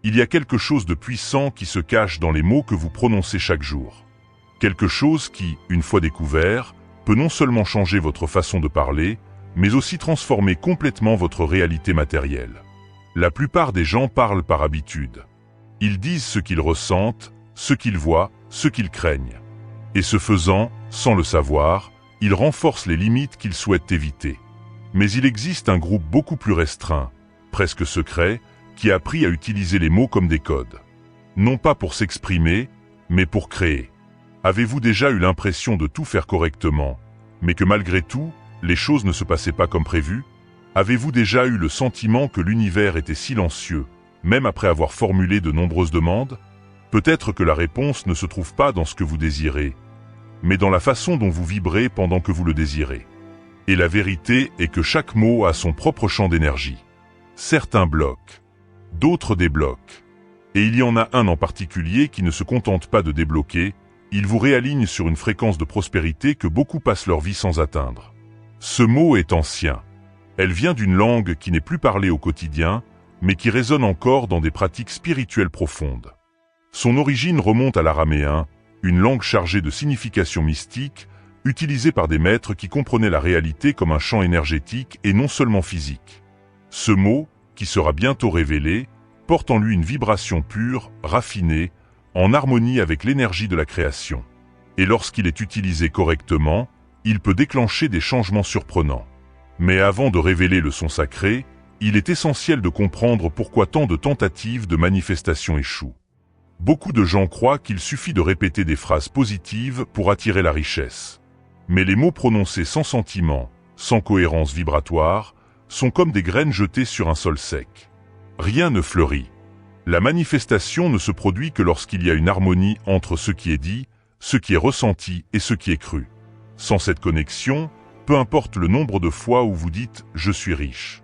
Il y a quelque chose de puissant qui se cache dans les mots que vous prononcez chaque jour. Quelque chose qui, une fois découvert, peut non seulement changer votre façon de parler, mais aussi transformer complètement votre réalité matérielle. La plupart des gens parlent par habitude. Ils disent ce qu'ils ressentent, ce qu'ils voient, ce qu'ils craignent. Et ce faisant, sans le savoir, ils renforcent les limites qu'ils souhaitent éviter. Mais il existe un groupe beaucoup plus restreint, presque secret, qui a appris à utiliser les mots comme des codes. Non pas pour s'exprimer, mais pour créer. Avez-vous déjà eu l'impression de tout faire correctement, mais que malgré tout, les choses ne se passaient pas comme prévu? Avez-vous déjà eu le sentiment que l'univers était silencieux, même après avoir formulé de nombreuses demandes? Peut-être que la réponse ne se trouve pas dans ce que vous désirez, mais dans la façon dont vous vibrez pendant que vous le désirez. Et la vérité est que chaque mot a son propre champ d'énergie. Certains bloquent, d'autres débloquent. Et il y en a un en particulier qui ne se contente pas de débloquer, il vous réaligne sur une fréquence de prospérité que beaucoup passent leur vie sans atteindre. Ce mot est ancien. Elle vient d'une langue qui n'est plus parlée au quotidien, mais qui résonne encore dans des pratiques spirituelles profondes. Son origine remonte à l'araméen, une langue chargée de significations mystiques, utilisée par des maîtres qui comprenaient la réalité comme un champ énergétique et non seulement physique. Ce mot, qui sera bientôt révélé, porte en lui une vibration pure, raffinée, en harmonie avec l'énergie de la création. Et lorsqu'il est utilisé correctement, il peut déclencher des changements surprenants. Mais avant de révéler le son sacré, il est essentiel de comprendre pourquoi tant de tentatives de manifestation échouent. Beaucoup de gens croient qu'il suffit de répéter des phrases positives pour attirer la richesse. Mais les mots prononcés sans sentiment, sans cohérence vibratoire, sont comme des graines jetées sur un sol sec. Rien ne fleurit. La manifestation ne se produit que lorsqu'il y a une harmonie entre ce qui est dit, ce qui est ressenti et ce qui est cru. Sans cette connexion, peu importe le nombre de fois où vous dites « je suis riche ».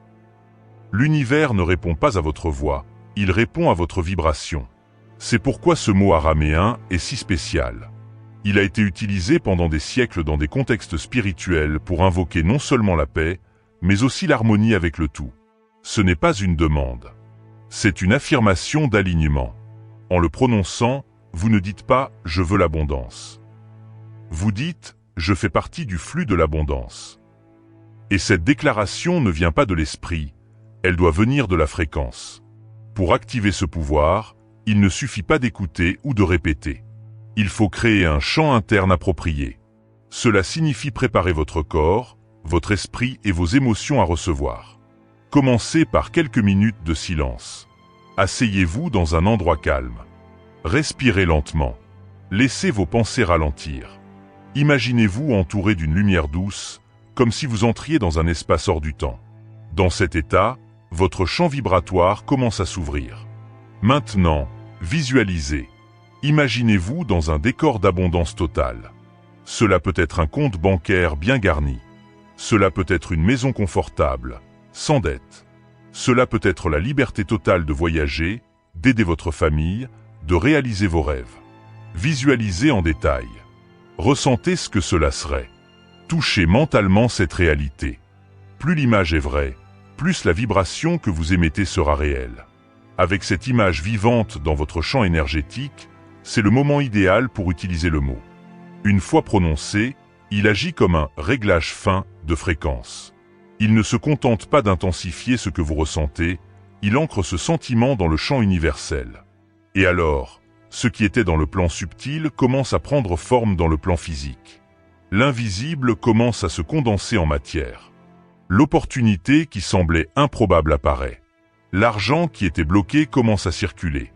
L'univers ne répond pas à votre voix, il répond à votre vibration. C'est pourquoi ce mot araméen est si spécial. Il a été utilisé pendant des siècles dans des contextes spirituels pour invoquer non seulement la paix, mais aussi l'harmonie avec le tout. Ce n'est pas une demande. C'est une affirmation d'alignement. En le prononçant, vous ne dites pas « je veux l'abondance ». Vous dites « je fais partie du flux de l'abondance ». Et cette déclaration ne vient pas de l'esprit, elle doit venir de la fréquence. Pour activer ce pouvoir, il ne suffit pas d'écouter ou de répéter. Il faut créer un chant interne approprié. Cela signifie préparer votre corps, votre esprit et vos émotions à recevoir. Commencez par quelques minutes de silence. Asseyez-vous dans un endroit calme. Respirez lentement. Laissez vos pensées ralentir. Imaginez-vous entouré d'une lumière douce, comme si vous entriez dans un espace hors du temps. Dans cet état, votre champ vibratoire commence à s'ouvrir. Maintenant, visualisez. Imaginez-vous dans un décor d'abondance totale. Cela peut être un compte bancaire bien garni. Cela peut être une maison confortable, sans dette. Cela peut être la liberté totale de voyager, d'aider votre famille, de réaliser vos rêves. Visualisez en détail. Ressentez ce que cela serait. Touchez mentalement cette réalité. Plus l'image est vraie, plus la vibration que vous émettez sera réelle. Avec cette image vivante dans votre champ énergétique, c'est le moment idéal pour utiliser le mot. Une fois prononcé, il agit comme un réglage fin de fréquence. Il ne se contente pas d'intensifier ce que vous ressentez, il ancre ce sentiment dans le champ universel. Et alors, ce qui était dans le plan subtil commence à prendre forme dans le plan physique. L'invisible commence à se condenser en matière. L'opportunité qui semblait improbable apparaît. L'argent qui était bloqué commence à circuler.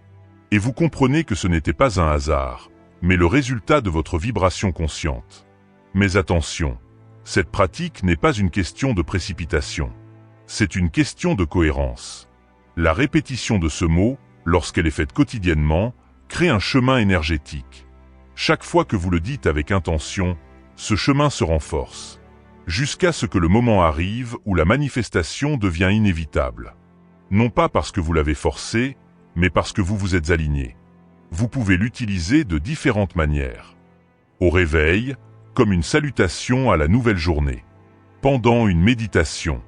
Et vous comprenez que ce n'était pas un hasard, mais le résultat de votre vibration consciente. Mais attention, cette pratique n'est pas une question de précipitation. C'est une question de cohérence. La répétition de ce mot, lorsqu'elle est faite quotidiennement, crée un chemin énergétique. Chaque fois que vous le dites avec intention, ce chemin se renforce, jusqu'à ce que le moment arrive où la manifestation devient inévitable. Non pas parce que vous l'avez forcé, mais parce que vous vous êtes aligné. Vous pouvez l'utiliser de différentes manières. Au réveil, comme une salutation à la nouvelle journée. Pendant une méditation.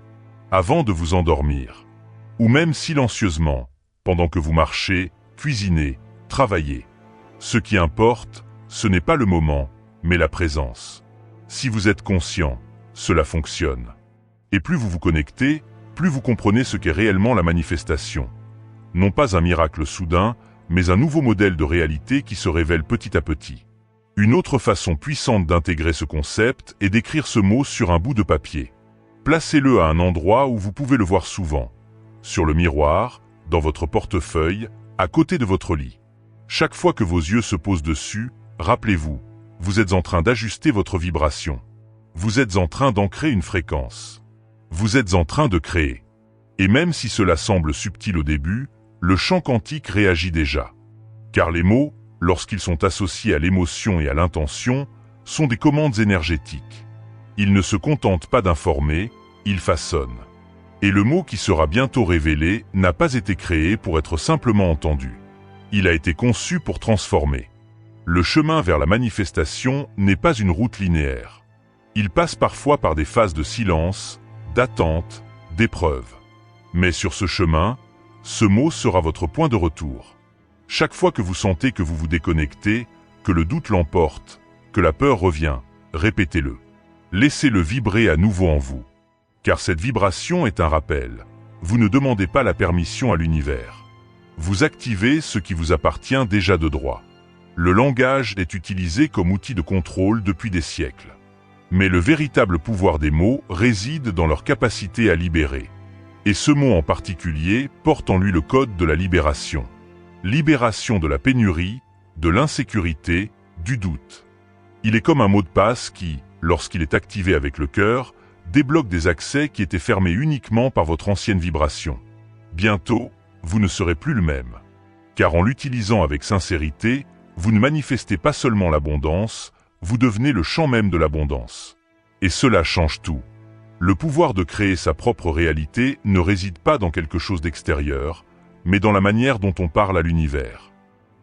Avant de vous endormir. Ou même silencieusement, pendant que vous marchez, cuisinez, travaillez. Ce qui importe, ce n'est pas le moment, mais la présence. Si vous êtes conscient, cela fonctionne. Et plus vous vous connectez, plus vous comprenez ce qu'est réellement la manifestation. Non pas un miracle soudain, mais un nouveau modèle de réalité qui se révèle petit à petit. Une autre façon puissante d'intégrer ce concept est d'écrire ce mot sur un bout de papier. Placez-le à un endroit où vous pouvez le voir souvent. Sur le miroir, dans votre portefeuille, à côté de votre lit. Chaque fois que vos yeux se posent dessus, rappelez-vous, vous êtes en train d'ajuster votre vibration. Vous êtes en train d'ancrer une fréquence. Vous êtes en train de créer. Et même si cela semble subtil au début, le champ quantique réagit déjà. Car les mots, lorsqu'ils sont associés à l'émotion et à l'intention, sont des commandes énergétiques. Ils ne se contentent pas d'informer, ils façonnent. Et le mot qui sera bientôt révélé n'a pas été créé pour être simplement entendu. Il a été conçu pour transformer. Le chemin vers la manifestation n'est pas une route linéaire. Il passe parfois par des phases de silence, d'attente, d'épreuve. Mais sur ce chemin, ce mot sera votre point de retour. Chaque fois que vous sentez que vous vous déconnectez, que le doute l'emporte, que la peur revient, répétez-le. Laissez-le vibrer à nouveau en vous. Car cette vibration est un rappel. Vous ne demandez pas la permission à l'univers. Vous activez ce qui vous appartient déjà de droit. Le langage est utilisé comme outil de contrôle depuis des siècles. Mais le véritable pouvoir des mots réside dans leur capacité à libérer. Et ce mot en particulier porte en lui le code de la libération. Libération de la pénurie, de l'insécurité, du doute. Il est comme un mot de passe qui, lorsqu'il est activé avec le cœur, débloque des accès qui étaient fermés uniquement par votre ancienne vibration. Bientôt, vous ne serez plus le même. Car en l'utilisant avec sincérité, vous ne manifestez pas seulement l'abondance, vous devenez le champ même de l'abondance. Et cela change tout. Le pouvoir de créer sa propre réalité ne réside pas dans quelque chose d'extérieur, mais dans la manière dont on parle à l'univers.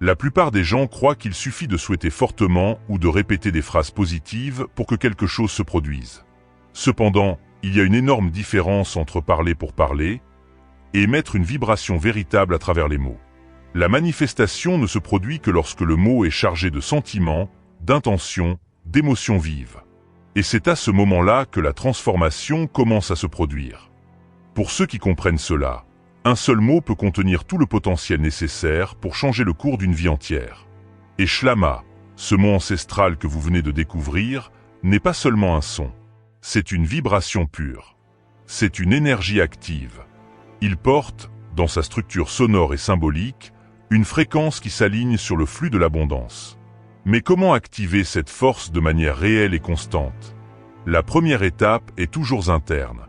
La plupart des gens croient qu'il suffit de souhaiter fortement ou de répéter des phrases positives pour que quelque chose se produise. Cependant, il y a une énorme différence entre parler pour parler et émettre une vibration véritable à travers les mots. La manifestation ne se produit que lorsque le mot est chargé de sentiments, d'intentions, d'émotions vives. Et c'est à ce moment-là que la transformation commence à se produire. Pour ceux qui comprennent cela, un seul mot peut contenir tout le potentiel nécessaire pour changer le cours d'une vie entière. Et Shlama, ce mot ancestral que vous venez de découvrir, n'est pas seulement un son. C'est une vibration pure. C'est une énergie active. Il porte, dans sa structure sonore et symbolique, une fréquence qui s'aligne sur le flux de l'abondance. Mais comment activer cette force de manière réelle et constante? La première étape est toujours interne.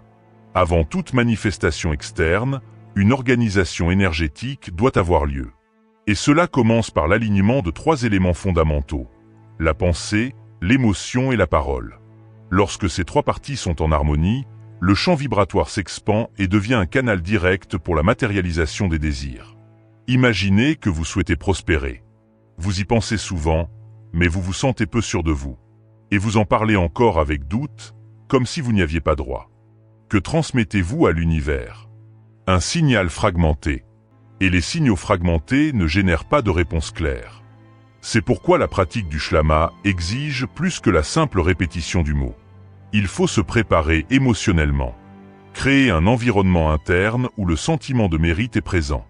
Avant toute manifestation externe, une organisation énergétique doit avoir lieu. Et cela commence par l'alignement de 3 éléments fondamentaux: la pensée, l'émotion et la parole. Lorsque ces 3 parties sont en harmonie, le champ vibratoire s'expand et devient un canal direct pour la matérialisation des désirs. Imaginez que vous souhaitez prospérer. Vous y pensez souvent, mais vous vous sentez peu sûr de vous. Et vous en parlez encore avec doute, comme si vous n'y aviez pas droit. Que transmettez-vous à l'univers? Un signal fragmenté. Et les signaux fragmentés ne génèrent pas de réponse claire. C'est pourquoi la pratique du Shlama exige plus que la simple répétition du mot. Il faut se préparer émotionnellement. Créer un environnement interne où le sentiment de mérite est présent.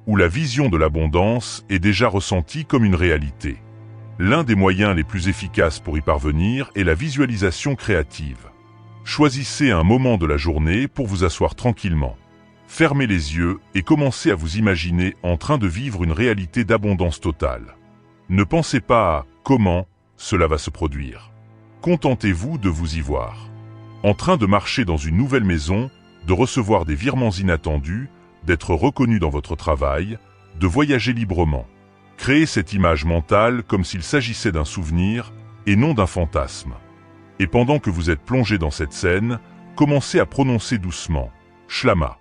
Où la vision de l'abondance est déjà ressentie comme une réalité. L'un des moyens les plus efficaces pour y parvenir est la visualisation créative. Choisissez un moment de la journée pour vous asseoir tranquillement. Fermez les yeux et commencez à vous imaginer en train de vivre une réalité d'abondance totale. Ne pensez pas à comment cela va se produire. Contentez-vous de vous y voir. En train de marcher dans une nouvelle maison, de recevoir des virements inattendus, d'être reconnu dans votre travail, de voyager librement. Créez cette image mentale comme s'il s'agissait d'un souvenir et non d'un fantasme. Et pendant que vous êtes plongé dans cette scène, commencez à prononcer doucement « Shlama ».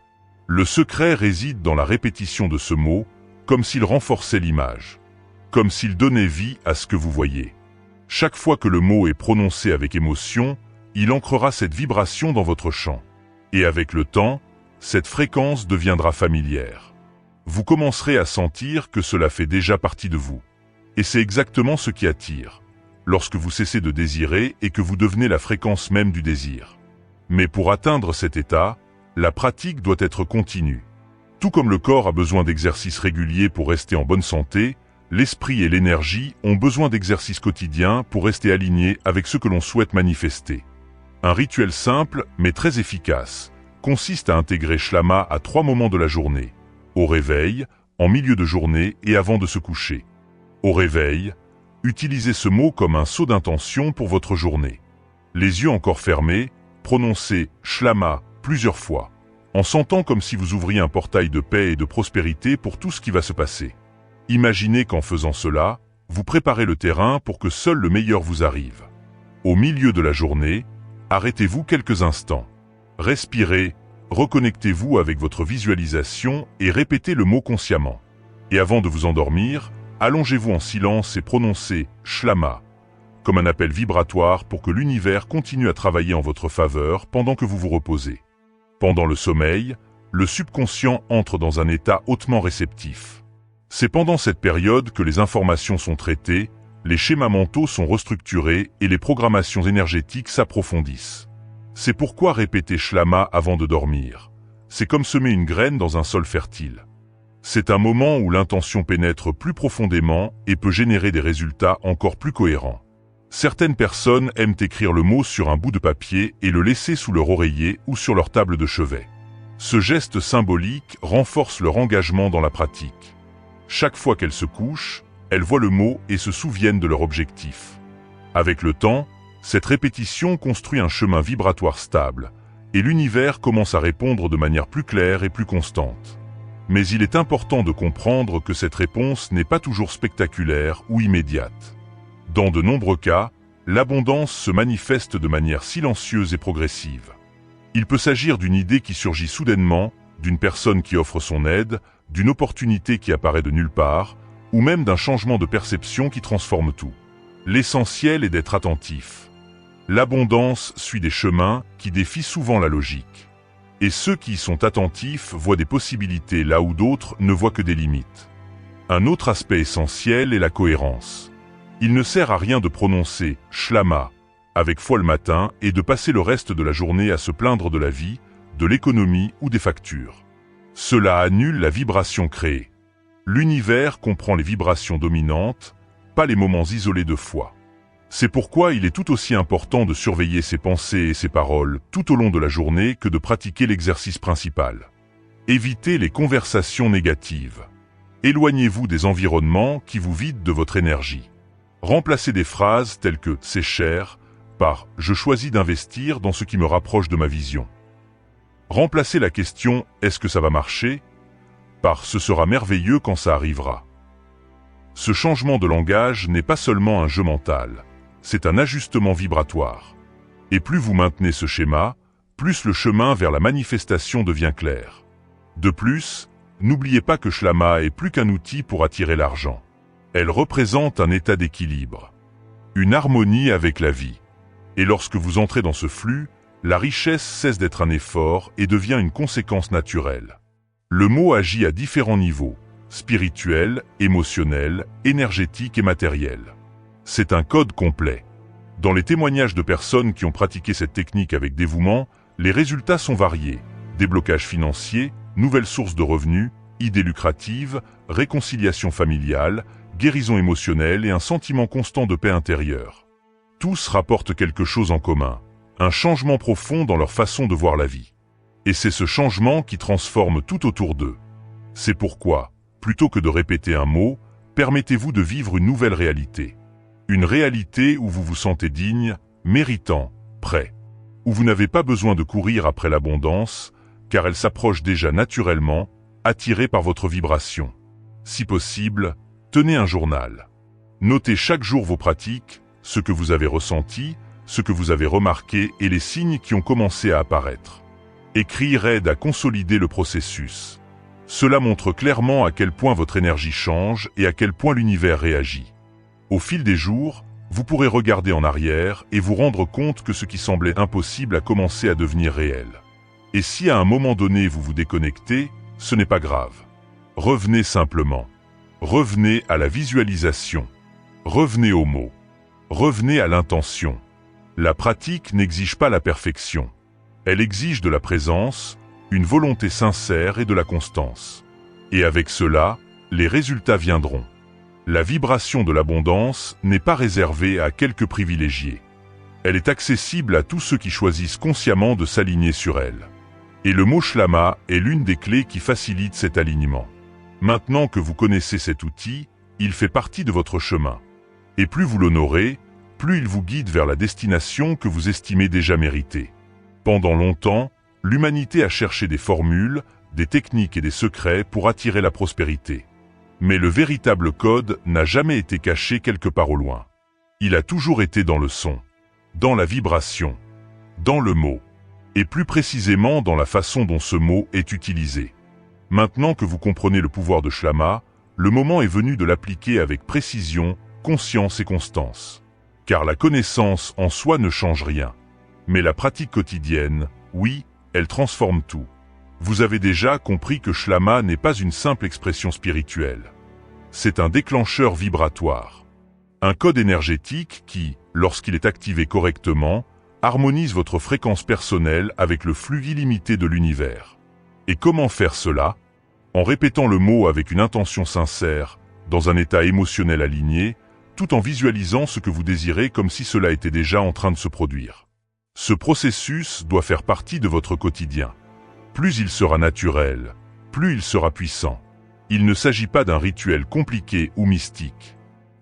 Le secret réside dans la répétition de ce mot, comme s'il renforçait l'image. Comme s'il donnait vie à ce que vous voyez. Chaque fois que le mot est prononcé avec émotion, il ancrera cette vibration dans votre champ. Et avec le temps, cette fréquence deviendra familière. vous commencerez à sentir que cela fait déjà partie de vous. Et c'est exactement ce qui attire, lorsque vous cessez de désirer et que vous devenez la fréquence même du désir. Mais pour atteindre cet état, la pratique doit être continue. Tout comme le corps a besoin d'exercices réguliers pour rester en bonne santé, l'esprit et l'énergie ont besoin d'exercices quotidiens pour rester alignés avec ce que l'on souhaite manifester. Un rituel simple, mais très efficace, consiste à intégrer Shlama à 3 moments de la journée. Au réveil, en milieu de journée et avant de se coucher. Au réveil, utilisez ce mot comme un sceau d'intention pour votre journée. Les yeux encore fermés, prononcez Shlama plusieurs fois, en sentant comme si vous ouvriez un portail de paix et de prospérité pour tout ce qui va se passer. Imaginez qu'en faisant cela, vous préparez le terrain pour que seul le meilleur vous arrive. Au milieu de la journée, arrêtez-vous quelques instants. Respirez, reconnectez-vous avec votre visualisation et répétez le mot consciemment. Et avant de vous endormir, allongez-vous en silence et prononcez Shlama, comme un appel vibratoire pour que l'univers continue à travailler en votre faveur pendant que vous vous reposez. Pendant le sommeil, le subconscient entre dans un état hautement réceptif. C'est pendant cette période que les informations sont traitées, les schémas mentaux sont restructurés et les programmations énergétiques s'approfondissent. C'est pourquoi répéter Shlama avant de dormir. C'est comme semer une graine dans un sol fertile. C'est un moment où l'intention pénètre plus profondément et peut générer des résultats encore plus cohérents. Certaines personnes aiment écrire le mot sur un bout de papier et le laisser sous leur oreiller ou sur leur table de chevet. Ce geste symbolique renforce leur engagement dans la pratique. Chaque fois qu'elles se couchent, elles voient le mot et se souviennent de leur objectif. Avec le temps, cette répétition construit un chemin vibratoire stable, et l'univers commence à répondre de manière plus claire et plus constante. Mais il est important de comprendre que cette réponse n'est pas toujours spectaculaire ou immédiate. Dans de nombreux cas, l'abondance se manifeste de manière silencieuse et progressive. Il peut s'agir d'une idée qui surgit soudainement, d'une personne qui offre son aide, d'une opportunité qui apparaît de nulle part, ou même d'un changement de perception qui transforme tout. L'essentiel est d'être attentif. L'abondance suit des chemins qui défient souvent la logique. Et ceux qui y sont attentifs voient des possibilités là où d'autres ne voient que des limites. Un autre aspect essentiel est la cohérence. Il ne sert à rien de prononcer « Shlama » avec foi le matin et de passer le reste de la journée à se plaindre de la vie, de l'économie ou des factures. Cela annule la vibration créée. L'univers comprend les vibrations dominantes, pas les moments isolés de foi. C'est pourquoi il est tout aussi important de surveiller ses pensées et ses paroles tout au long de la journée que de pratiquer l'exercice principal. Évitez les conversations négatives. Éloignez-vous des environnements qui vous vident de votre énergie. Remplacez des phrases telles que « c'est cher » par « je choisis d'investir dans ce qui me rapproche de ma vision ». Remplacez la question « est-ce que ça va marcher ?» par « ce sera merveilleux quand ça arrivera ». Ce changement de langage n'est pas seulement un jeu mental, c'est un ajustement vibratoire. Et plus vous maintenez ce schéma, plus le chemin vers la manifestation devient clair. De plus, n'oubliez pas que Shlama est plus qu'un outil pour attirer l'argent. Elle représente un état d'équilibre, une harmonie avec la vie. Et lorsque vous entrez dans ce flux, la richesse cesse d'être un effort et devient une conséquence naturelle. Le mot agit à différents niveaux, spirituel, émotionnel, énergétique et matériel. C'est un code complet. Dans les témoignages de personnes qui ont pratiqué cette technique avec dévouement, les résultats sont variés. Déblocage financier, nouvelles sources de revenus, idées lucratives, réconciliation familiale, guérison émotionnelle et un sentiment constant de paix intérieure. Tous rapportent quelque chose en commun. Un changement profond dans leur façon de voir la vie. Et c'est ce changement qui transforme tout autour d'eux. C'est pourquoi, plutôt que de répéter un mot, permettez-vous de vivre une nouvelle réalité. Une réalité où vous vous sentez digne, méritant, prêt. Où vous n'avez pas besoin de courir après l'abondance, car elle s'approche déjà naturellement, attirée par votre vibration. Si possible, tenez un journal. Notez chaque jour vos pratiques, ce que vous avez ressenti, ce que vous avez remarqué et les signes qui ont commencé à apparaître. Écrire aide à consolider le processus. Cela montre clairement à quel point votre énergie change et à quel point l'univers réagit. Au fil des jours, vous pourrez regarder en arrière et vous rendre compte que ce qui semblait impossible a commencé à devenir réel. Et si à un moment donné vous vous déconnectez, ce n'est pas grave. Revenez simplement. Revenez à la visualisation. Revenez aux mots. Revenez à l'intention. La pratique n'exige pas la perfection. Elle exige de la présence, une volonté sincère et de la constance. Et avec cela, les résultats viendront. La vibration de l'abondance n'est pas réservée à quelques privilégiés. Elle est accessible à tous ceux qui choisissent consciemment de s'aligner sur elle. Et le mot Shlama est l'une des clés qui facilite cet alignement. Maintenant que vous connaissez cet outil, il fait partie de votre chemin. Et plus vous l'honorez, plus il vous guide vers la destination que vous estimez déjà méritée. Pendant longtemps, l'humanité a cherché des formules, des techniques et des secrets pour attirer la prospérité. Mais le véritable code n'a jamais été caché quelque part au loin. Il a toujours été dans le son, dans la vibration, dans le mot, et plus précisément dans la façon dont ce mot est utilisé. Maintenant que vous comprenez le pouvoir de Shlama, le moment est venu de l'appliquer avec précision, conscience et constance. Car la connaissance en soi ne change rien. Mais la pratique quotidienne, oui, elle transforme tout. Vous avez déjà compris que Shlama n'est pas une simple expression spirituelle. C'est un déclencheur vibratoire. Un code énergétique qui, lorsqu'il est activé correctement, harmonise votre fréquence personnelle avec le flux illimité de l'univers. Et comment faire cela? En répétant le mot avec une intention sincère, dans un état émotionnel aligné, tout en visualisant ce que vous désirez comme si cela était déjà en train de se produire. Ce processus doit faire partie de votre quotidien. Plus il sera naturel, plus il sera puissant. Il ne s'agit pas d'un rituel compliqué ou mystique.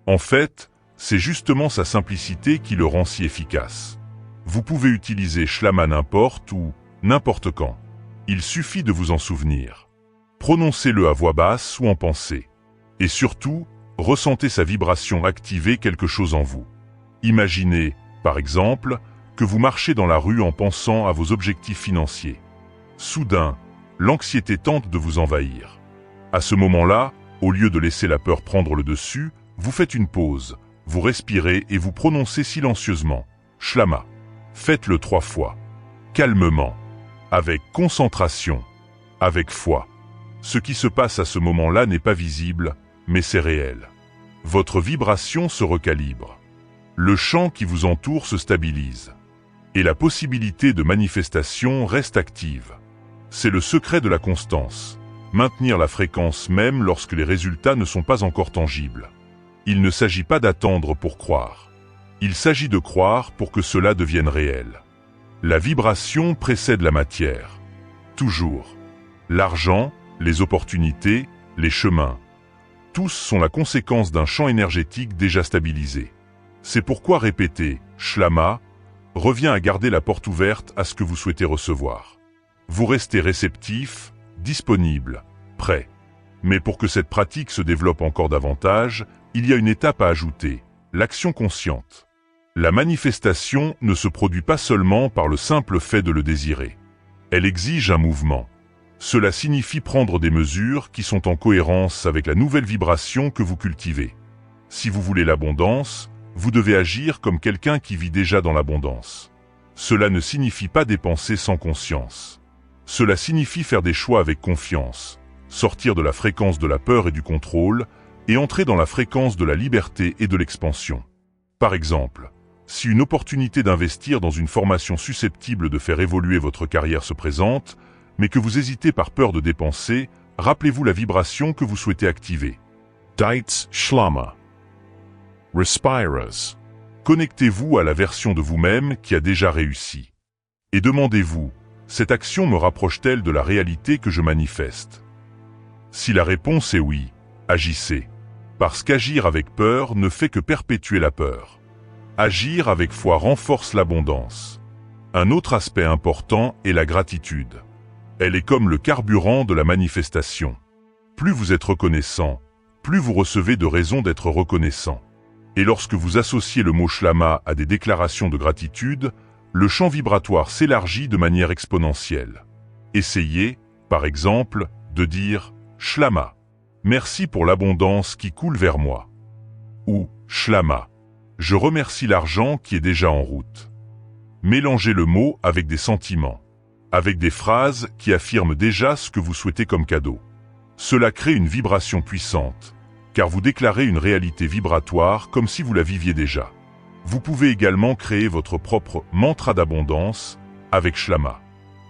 En fait, c'est justement sa simplicité qui le rend si efficace. Vous pouvez utiliser Shlama n'importe où, n'importe quand. Il suffit de vous en souvenir. Prononcez-le à voix basse ou en pensée. Et surtout, ressentez sa vibration activer quelque chose en vous. Imaginez, par exemple, que vous marchez dans la rue en pensant à vos objectifs financiers. Soudain, l'anxiété tente de vous envahir. À ce moment-là, au lieu de laisser la peur prendre le dessus, vous faites une pause, vous respirez et vous prononcez silencieusement « Shlama ». Faites-le 3 fois. Calmement. Avec concentration, avec foi. Ce qui se passe à ce moment-là n'est pas visible, mais c'est réel. Votre vibration se recalibre. Le champ qui vous entoure se stabilise. Et la possibilité de manifestation reste active. C'est le secret de la constance. Maintenir la fréquence même lorsque les résultats ne sont pas encore tangibles. Il ne s'agit pas d'attendre pour croire. Il s'agit de croire pour que cela devienne réel. La vibration précède la matière. Toujours. L'argent, les opportunités, les chemins. Tous sont la conséquence d'un champ énergétique déjà stabilisé. C'est pourquoi répéter « Shlama » revient à garder la porte ouverte à ce que vous souhaitez recevoir. Vous restez réceptif, disponible, prêt. Mais pour que cette pratique se développe encore davantage, il y a une étape à ajouter, l'action consciente. La manifestation ne se produit pas seulement par le simple fait de le désirer. Elle exige un mouvement. Cela signifie prendre des mesures qui sont en cohérence avec la nouvelle vibration que vous cultivez. Si vous voulez l'abondance, vous devez agir comme quelqu'un qui vit déjà dans l'abondance. Cela ne signifie pas dépenser sans conscience. Cela signifie faire des choix avec confiance, sortir de la fréquence de la peur et du contrôle, et entrer dans la fréquence de la liberté et de l'expansion. Par exemple, si une opportunité d'investir dans une formation susceptible de faire évoluer votre carrière se présente, mais que vous hésitez par peur de dépenser, rappelez-vous la vibration que vous souhaitez activer. Dites Shlama. Respiras. Connectez-vous à la version de vous-même qui a déjà réussi. Et demandez-vous, cette action me rapproche-t-elle de la réalité que je manifeste? Si la réponse est oui, agissez. Parce qu'agir avec peur ne fait que perpétuer la peur. Agir avec foi renforce l'abondance. Un autre aspect important est la gratitude. Elle est comme le carburant de la manifestation. Plus vous êtes reconnaissant, plus vous recevez de raisons d'être reconnaissant. Et lorsque vous associez le mot Shlama à des déclarations de gratitude, le champ vibratoire s'élargit de manière exponentielle. Essayez, par exemple, de dire « Shlama ». Merci pour l'abondance qui coule vers moi. Ou Shlama. Je remercie l'argent qui est déjà en route. Mélangez le mot avec des sentiments, avec des phrases qui affirment déjà ce que vous souhaitez comme cadeau. Cela crée une vibration puissante, car vous déclarez une réalité vibratoire comme si vous la viviez déjà. Vous pouvez également créer votre propre mantra d'abondance avec Shlama.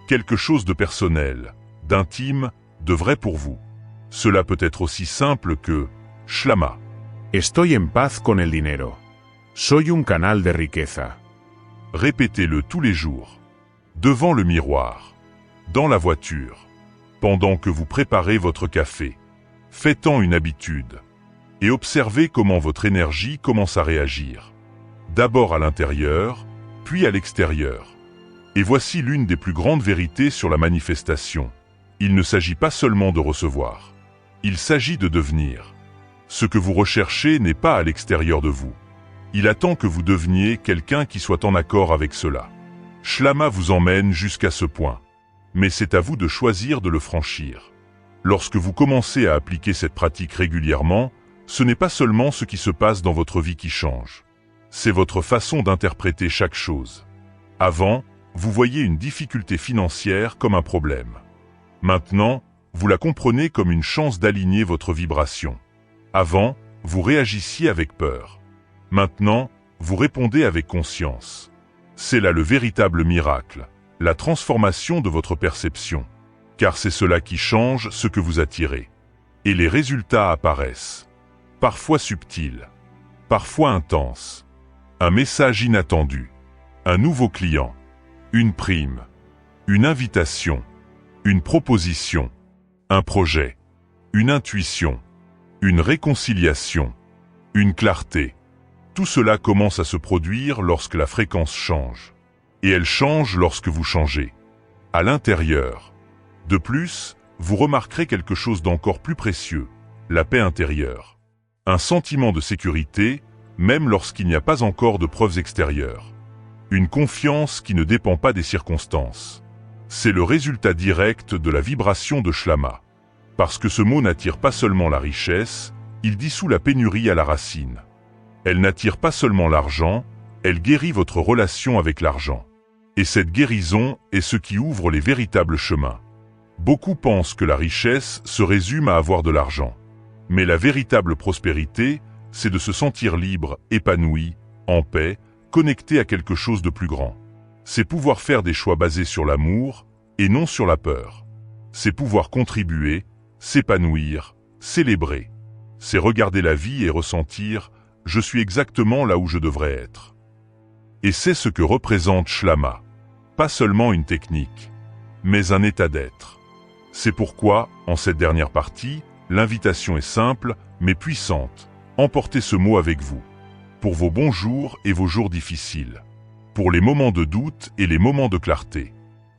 Quelque chose de personnel, d'intime, de vrai pour vous. Cela peut être aussi simple que Shlama. Estoy en paz con el dinero. Soy un canal de riqueza. Répétez-le tous les jours. Devant le miroir. Dans la voiture. Pendant que vous préparez votre café. Faites-en une habitude. Et observez comment votre énergie commence à réagir. D'abord à l'intérieur, puis à l'extérieur. Et voici l'une des plus grandes vérités sur la manifestation. Il ne s'agit pas seulement de recevoir. Il s'agit de devenir. Ce que vous recherchez n'est pas à l'extérieur de vous. Il attend que vous deveniez quelqu'un qui soit en accord avec cela. Shlama vous emmène jusqu'à ce point. Mais c'est à vous de choisir de le franchir. Lorsque vous commencez à appliquer cette pratique régulièrement, ce n'est pas seulement ce qui se passe dans votre vie qui change. C'est votre façon d'interpréter chaque chose. Avant, vous voyez une difficulté financière comme un problème. Maintenant, vous la comprenez comme une chance d'aligner votre vibration. Avant, vous réagissiez avec peur. Maintenant, vous répondez avec conscience. C'est là le véritable miracle, la transformation de votre perception. Car c'est cela qui change ce que vous attirez. Et les résultats apparaissent. Parfois subtils, parfois intenses. Un message inattendu, un nouveau client, une prime, une invitation, une proposition, un projet, une intuition, une réconciliation, une clarté. Tout cela commence à se produire lorsque la fréquence change. Et elle change lorsque vous changez. À l'intérieur. De plus, vous remarquerez quelque chose d'encore plus précieux, la paix intérieure. Un sentiment de sécurité, même lorsqu'il n'y a pas encore de preuves extérieures. Une confiance qui ne dépend pas des circonstances. C'est le résultat direct de la vibration de Shlama. Parce que ce mot n'attire pas seulement la richesse, il dissout la pénurie à la racine. Elle n'attire pas seulement l'argent, elle guérit votre relation avec l'argent. Et cette guérison est ce qui ouvre les véritables chemins. Beaucoup pensent que la richesse se résume à avoir de l'argent. Mais la véritable prospérité, c'est de se sentir libre, épanoui, en paix, connecté à quelque chose de plus grand. C'est pouvoir faire des choix basés sur l'amour et non sur la peur. C'est pouvoir contribuer, s'épanouir, célébrer. C'est regarder la vie et ressentir « je suis exactement là où je devrais être ». Et c'est ce que représente Shlama. Pas seulement une technique, mais un état d'être. C'est pourquoi, en cette dernière partie, l'invitation est simple, mais puissante. Emportez ce mot avec vous. Pour vos bons jours et vos jours difficiles. Pour les moments de doute et les moments de clarté.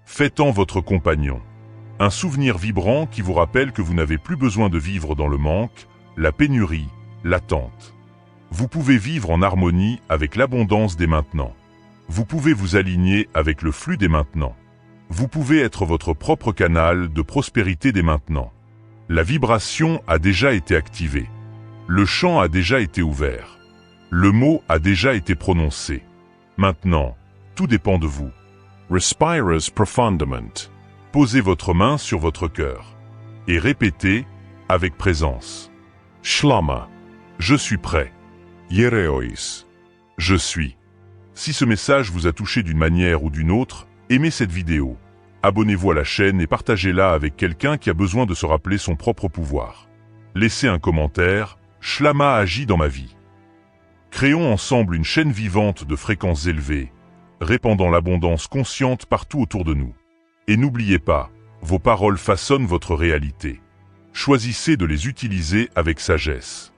Faites-en votre compagnon. Un souvenir vibrant qui vous rappelle que vous n'avez plus besoin de vivre dans le manque, la pénurie, l'attente. Vous pouvez vivre en harmonie avec l'abondance dès maintenant. Vous pouvez vous aligner avec le flux dès maintenant. Vous pouvez être votre propre canal de prospérité dès maintenant. La vibration a déjà été activée. Le champ a déjà été ouvert. Le mot a déjà été prononcé. Maintenant, tout dépend de vous. Respirez profundament. Posez votre main sur votre cœur. Et répétez avec présence. Shlama. Je suis prêt. Yereois. Je suis. Si ce message vous a touché d'une manière ou d'une autre, aimez cette vidéo. Abonnez-vous à la chaîne et partagez-la avec quelqu'un qui a besoin de se rappeler son propre pouvoir. Laissez un commentaire, Shlama agit dans ma vie. Créons ensemble une chaîne vivante de fréquences élevées, répandant l'abondance consciente partout autour de nous. Et n'oubliez pas, vos paroles façonnent votre réalité. Choisissez de les utiliser avec sagesse.